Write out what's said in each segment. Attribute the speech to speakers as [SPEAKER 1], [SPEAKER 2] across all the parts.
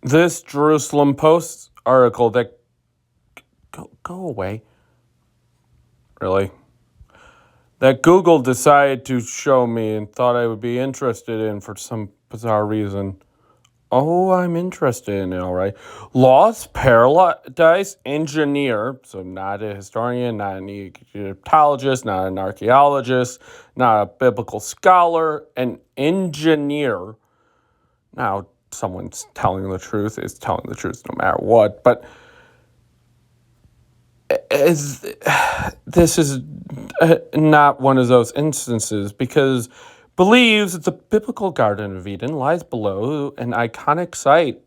[SPEAKER 1] This Jerusalem Post article that go away, really, that Google decided to show me and thought I would be interested in for some bizarre reason. Oh, I'm interested in it, all right. Lost Paradise engineer, so not a historian, not an Egyptologist, not an archaeologist, not a biblical scholar, an engineer. Now, someone's telling the truth is telling the truth no matter what, but this is not one of those instances because believes that the biblical Garden of Eden lies below an iconic site.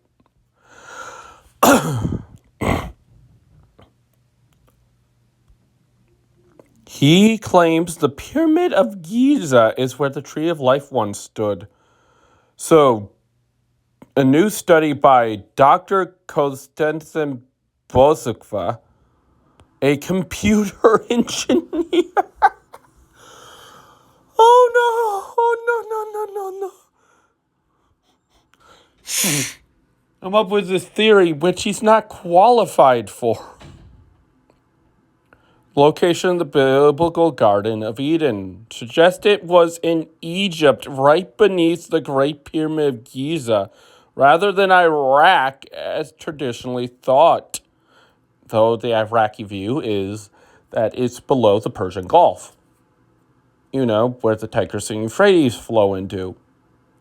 [SPEAKER 1] He claims the Pyramid of Giza is where the Tree of Life once stood. So, a new study by Dr. Konstantin Bozukva, a computer engineer. Oh no! Oh no! No! No! No! No! I'm up with this theory which he's not qualified for. Location of the biblical Garden of Eden suggests it was in Egypt, right beneath the Great Pyramid of Giza, rather than Iraq as traditionally thought. Though the Iraqi view is that it's below the Persian Gulf. You know, where the Tigris and Euphrates flow into.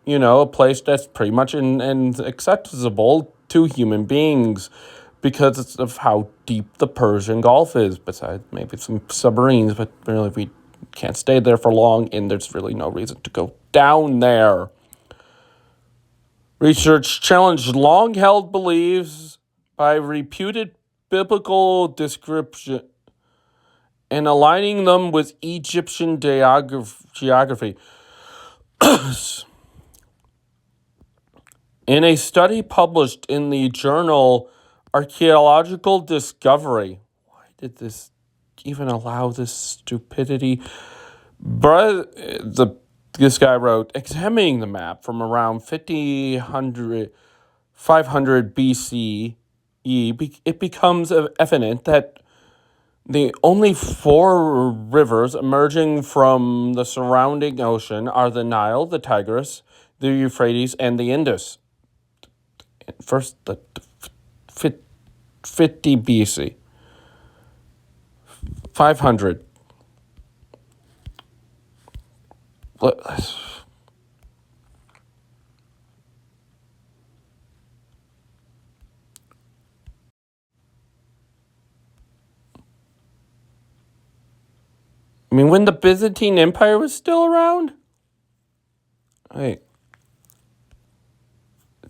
[SPEAKER 1] You know, a place that's pretty much inaccessible to human beings because of how deep the Persian Gulf is, besides maybe some submarines, but really we can't stay there for long, and there's really no reason to go down there. Research challenged long-held beliefs by reputed biblical description and aligning them with Egyptian geography. In a study published in the journal Archaeological Discovery, why did this even allow this stupidity? This guy wrote, examining the map from around 500 BCE, it becomes evident that the only four rivers emerging from the surrounding ocean are the Nile, the Tigris, the Euphrates, and the Indus. First, the 50 BC. 500. I mean, when the Byzantine Empire was still around? Wait.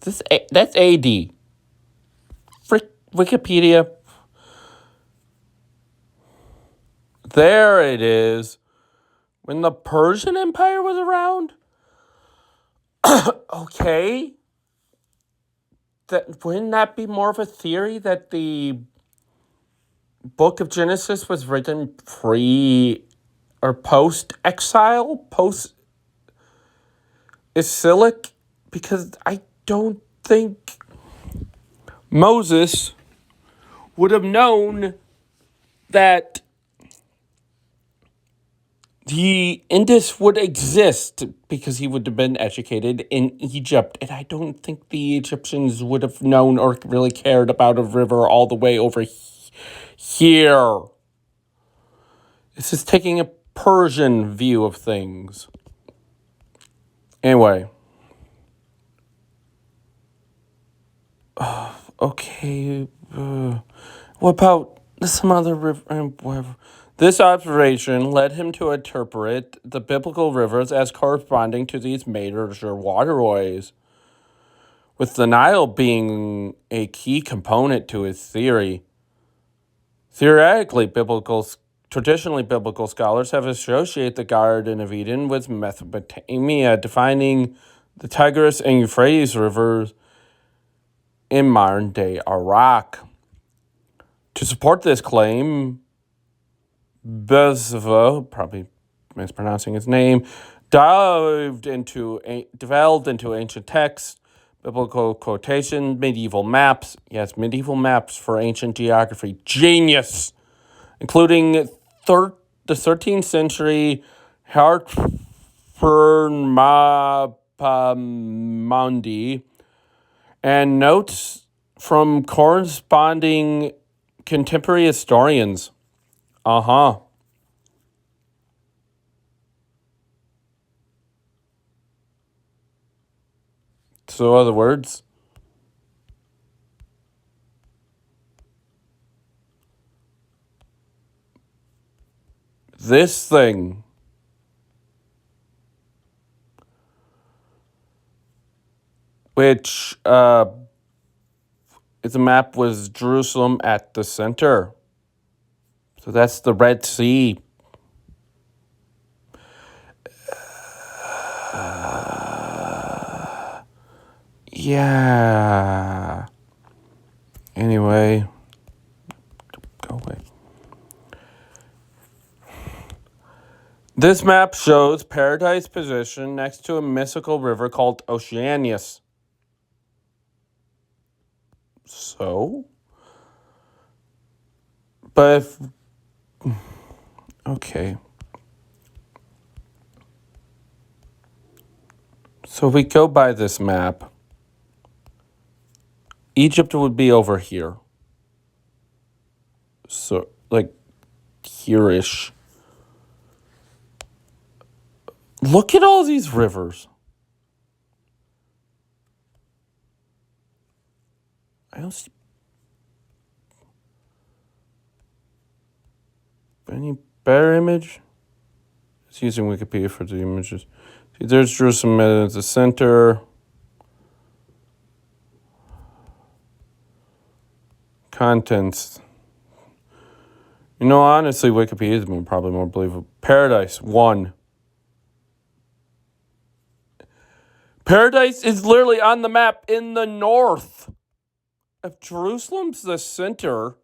[SPEAKER 1] That's AD. Frick Wikipedia. There it is. When the Persian Empire was around? Okay. Wouldn't that be more of a theory that the book of Genesis was written pre or post-exile? Post-exilic? Because I don't think Moses would have known that the Indus would exist because he would have been educated in Egypt. And I don't think the Egyptians would have known or really cared about a river all the way over here. This is taking a Persian view of things. Anyway. Okay. What about some other river? Whatever. This observation led him to interpret the biblical rivers as corresponding to these major waterways, with the Nile being a key component to his theory. Theoretically, traditionally biblical scholars have associated the Garden of Eden with Mesopotamia, defining the Tigris and Euphrates rivers in modern-day Iraq. To support this claim, Bezva, probably mispronouncing his name, delved into ancient texts, Biblical quotation, medieval maps. Yes, medieval maps for ancient geography. Genius! Including the 13th century Hartford-Mapamundi and notes from corresponding contemporary historians. Uh-huh. So, other words, this thing, which the map was Jerusalem at the center. So that's the Red Sea. Yeah. Anyway, go away. This map shows Paradise position next to a mythical river called Oceanus. So? But if... Okay. So if we go by this map, Egypt would be over here. So, like, here-ish. Look at all these rivers. I don't see any better image. It's using Wikipedia for the images. See, there's Jerusalem at the center. Contents. You know, honestly, Wikipedia is probably more believable. Paradise, 1. Paradise is literally on the map in the north. If Jerusalem's the center,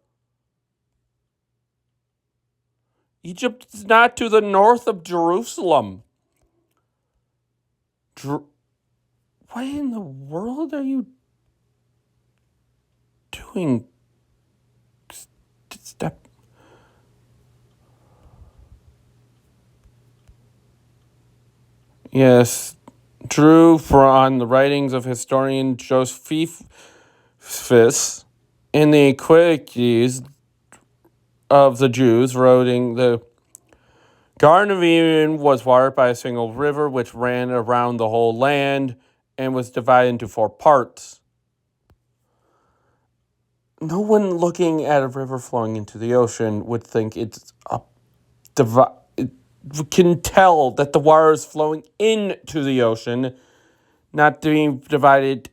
[SPEAKER 1] Egypt is not to the north of Jerusalem. What in the world are you doing? Step. Yes, drew from the writings of historian Josephus in the Antiquities of the Jews, writing the Garden of Eden was watered by a single river which ran around the whole land and was divided into 4 parts. No one looking at a river flowing into the ocean would think it's can tell that the water is flowing into the ocean, not being divided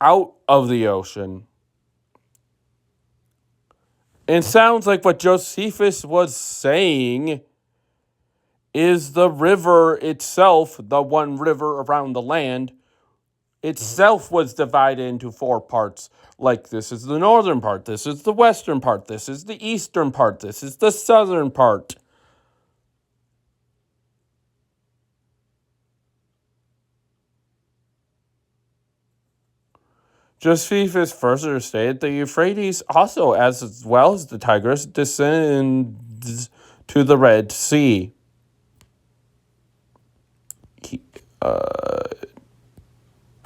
[SPEAKER 1] out of the ocean. It sounds like what Josephus was saying is the river itself, the one river around the land, itself was divided into 4 parts. Like, this is the northern part, this is the western part, this is the eastern part, this is the southern part. Josephus further stated the Euphrates also, as well as the Tigris, descends to the Red Sea.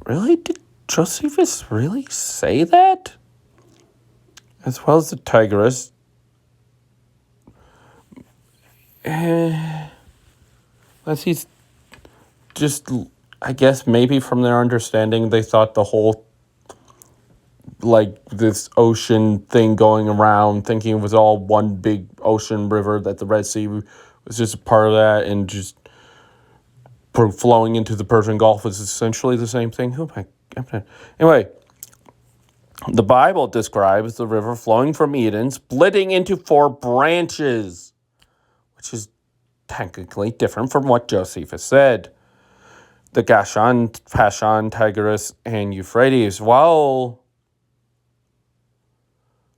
[SPEAKER 1] Really? Did Josephus really say that? As well as the Tigris. Unless he's just, I guess maybe from their understanding, they thought the whole, like, this ocean thing going around, thinking it was all one big ocean river, that the Red Sea was just a part of that, and just flowing into the Persian Gulf was essentially the same thing. Anyway, the Bible describes the river flowing from Eden, splitting into 4 branches, which is technically different from what Josephus said. The Gashon, Pashon, Tigris, and Euphrates. While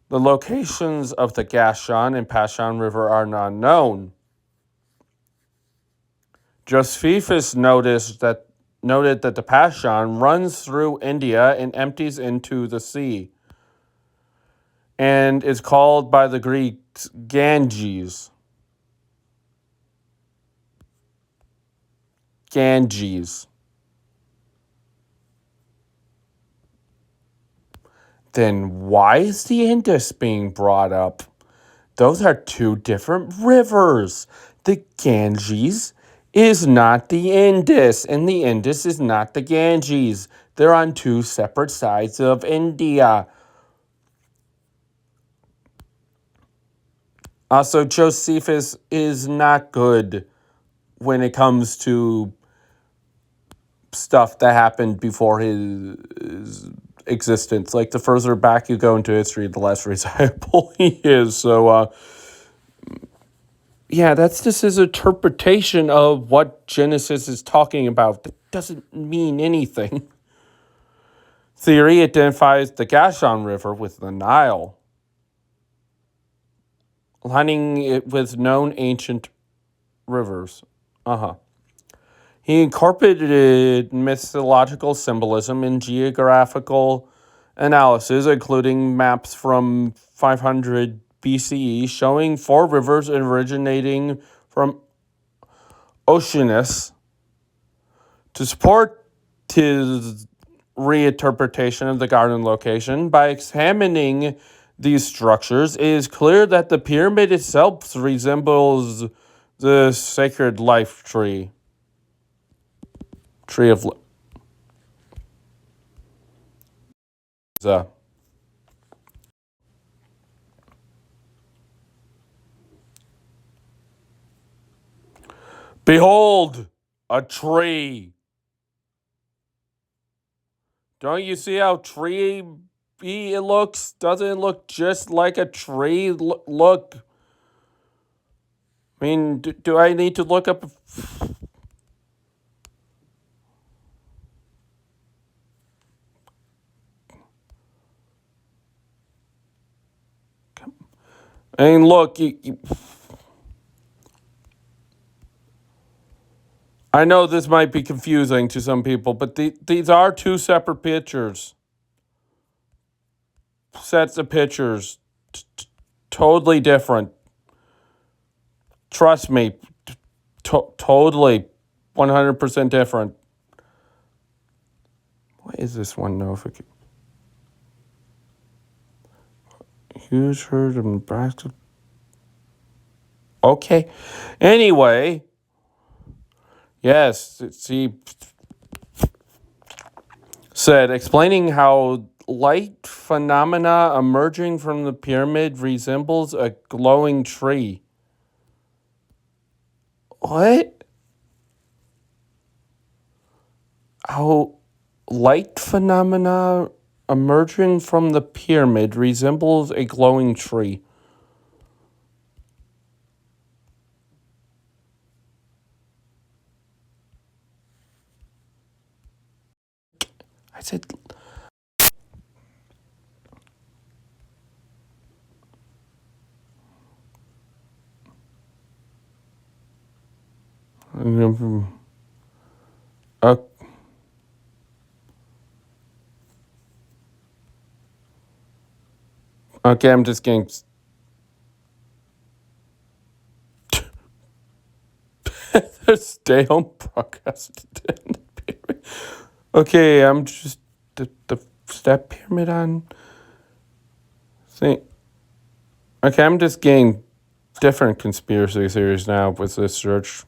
[SPEAKER 1] the locations of the Gashon and Pashon River are not known, Josephus noticed that noted that the Pashan runs through India and empties into the sea, and is called by the Greeks Ganges. Ganges. Then why is the Indus being brought up? Those are two different rivers. The Ganges is not the Indus, and the Indus is not the Ganges. They're on two separate sides of India. Also, Josephus is not good when it comes to stuff that happened before his existence. Like, the further back you go into history, the less reliable he is. So, yeah, that's just his interpretation of what Genesis is talking about. That doesn't mean anything. Theory identifies the Gashon River with the Nile, lining it with known ancient rivers. He incorporated mythological symbolism in geographical analysis, including maps from 500 BCE showing four rivers originating from Oceanus. To support his reinterpretation of the garden location, by examining these structures, it is clear that the pyramid itself resembles the sacred life tree. Tree of Giza. Behold, a tree. Don't you see how tree it looks? Doesn't it look just like a tree? Look. I mean, do I need to look up? I mean, look. I know this might be confusing to some people, but these are two separate pictures. Sets of pictures. Totally different. Trust me. Totally 100% different. What is this one notification? Huge herd in Nebraska. Okay. Anyway. Yes. See. Said, explaining how light phenomena emerging from the pyramid resembles a glowing tree. What? How light phenomena emerging from the pyramid resembles a glowing tree. I said, uh, okay, I'm just getting. Stay home broadcast. Okay, I'm just the step pyramid on. Thing. Okay, I'm just getting different conspiracy theories now with this search.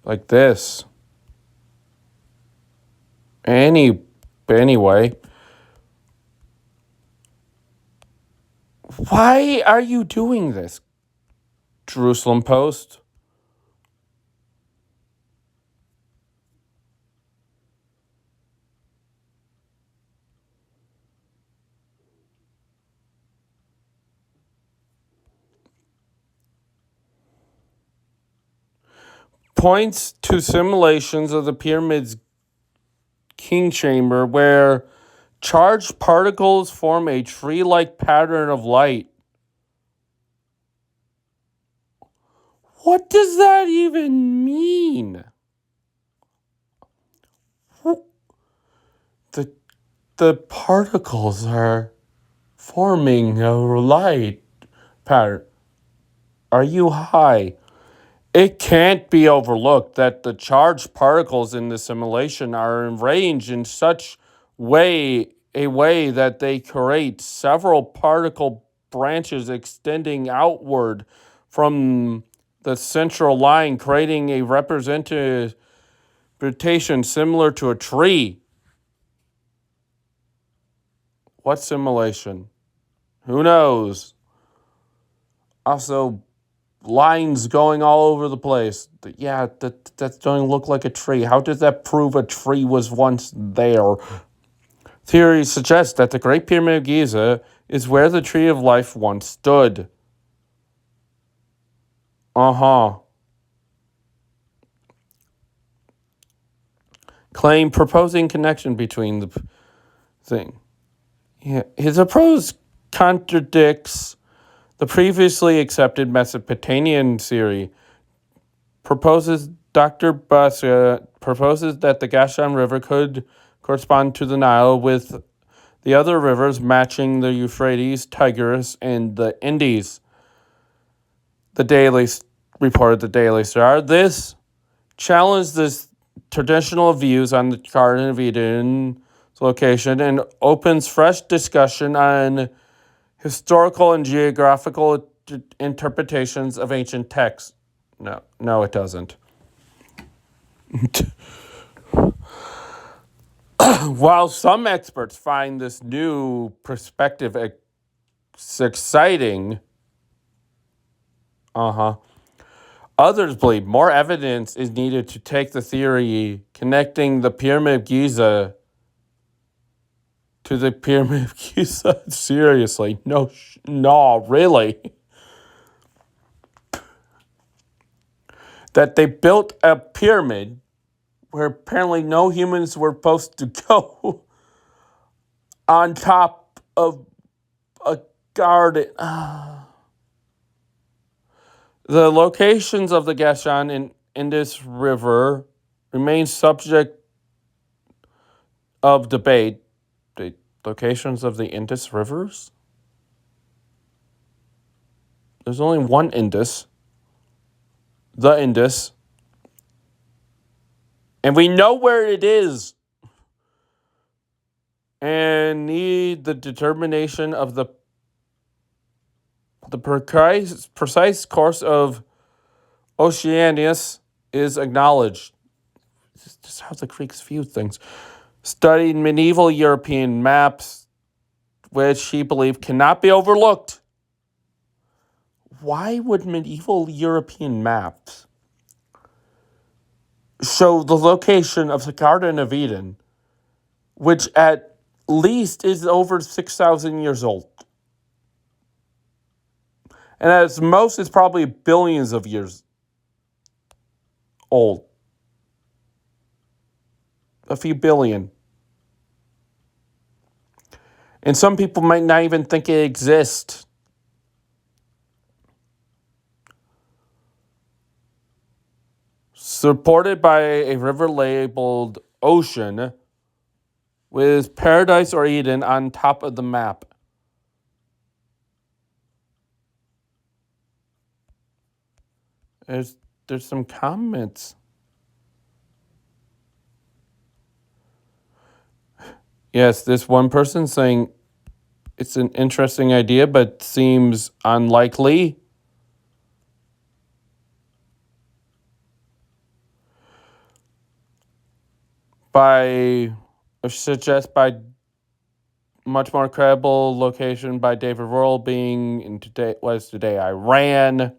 [SPEAKER 1] Like this. Anyway. Why are you doing this? Jerusalem Post. Points to simulations of the pyramid's king chamber where charged particles form a tree-like pattern of light. What does that even mean? the particles are forming a light pattern. Are you high? It can't be overlooked that the charged particles in the simulation are arranged in such a way that they create several particle branches extending outward from the central line, creating a representation similar to a tree. What simulation? Who knows? Also, lines going all over the place. Yeah, that doesn't look like a tree. How does that prove a tree was once there? Theories suggest that the Great Pyramid of Giza is where the Tree of Life once stood. Uh-huh. Claim proposing connection between the thing. Yeah, his approach contradicts the previously accepted Mesopotamian theory. Dr. Baska proposes that the Gashan River could correspond to the Nile, with the other rivers matching the Euphrates, Tigris, and the Indus. The Daily reported the Daily Star. This challenged the traditional views on the Garden of Eden's location and opens fresh discussion on historical and geographical interpretations of ancient texts. No, it doesn't. While some experts find this new perspective exciting, others believe more evidence is needed to take the theory connecting the Pyramid of Giza to the Pyramid of Giza seriously. No, really. That they built a pyramid where apparently no humans were supposed to go on top of a garden. The locations of the Gashan and Indus River remain subject of debate. The locations of the Indus rivers? There's only one Indus. The Indus. And we know where it is. And need the determination of the precise course of Oceanus is acknowledged. This is how the Greeks viewed things. Studied medieval European maps, which he believed cannot be overlooked. Why would medieval European maps show the location of the Garden of Eden, which at least is over 6,000 years old? And at most, it's probably billions of years old. A few billion. And some people might not even think it exists. Supported by a river labeled Ocean, with Paradise or Eden on top of the map. There's some comments. Yes, this one person saying it's an interesting idea, but seems unlikely. Suggest by much more credible location by David Roll being in today Iran.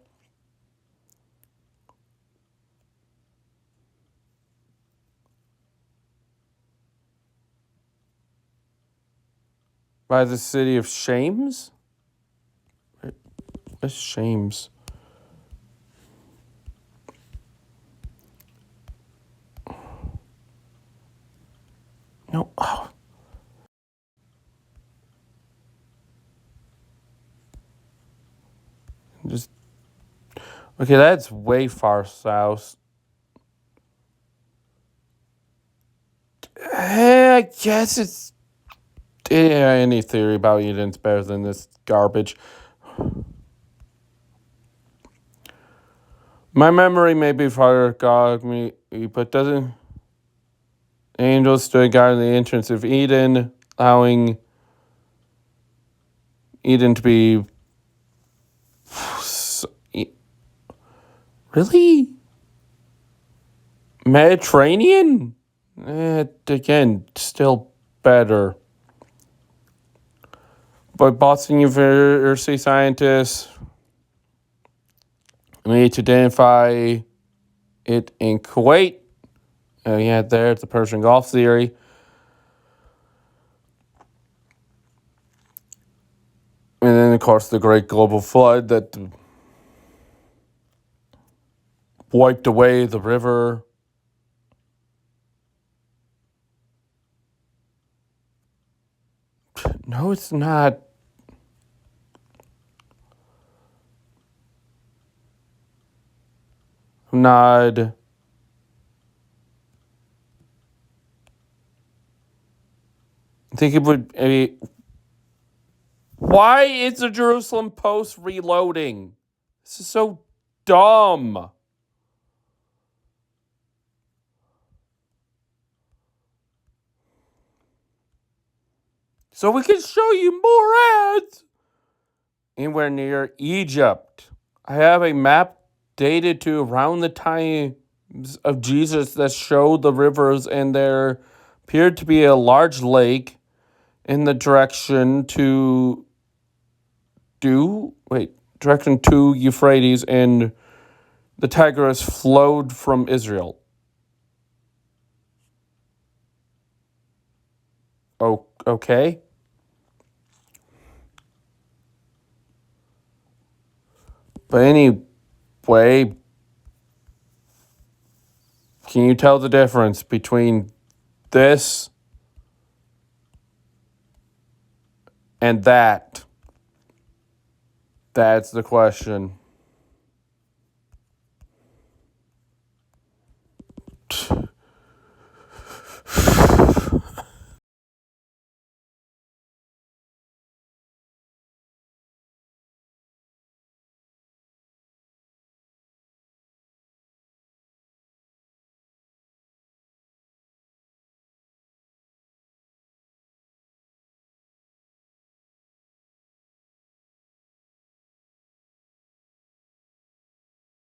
[SPEAKER 1] By the city of Shames? Where's Shames? No. Oh. Okay, that's way far south. I guess it's Yeah, any theory about Eden's better than this garbage. My memory may be forgot me, but doesn't angels stood guarding the entrance of Eden, allowing Eden to be really Mediterranean? Again, still better. But Boston University scientists need to identify it in Kuwait. Yeah, there's the Persian Gulf theory. And then, of course, the great global flood that wiped away the river. No, it's not. Not. I think it would. Why is the Jerusalem Post reloading? This is so dumb. So we can show you more ads. Anywhere near Egypt. I have a map dated to around the times of Jesus that showed the rivers, and there appeared to be a large lake in the direction to Euphrates, and the Tigris flowed from Israel. Oh, okay. But anyway, can you tell the difference between this and that? That's the question.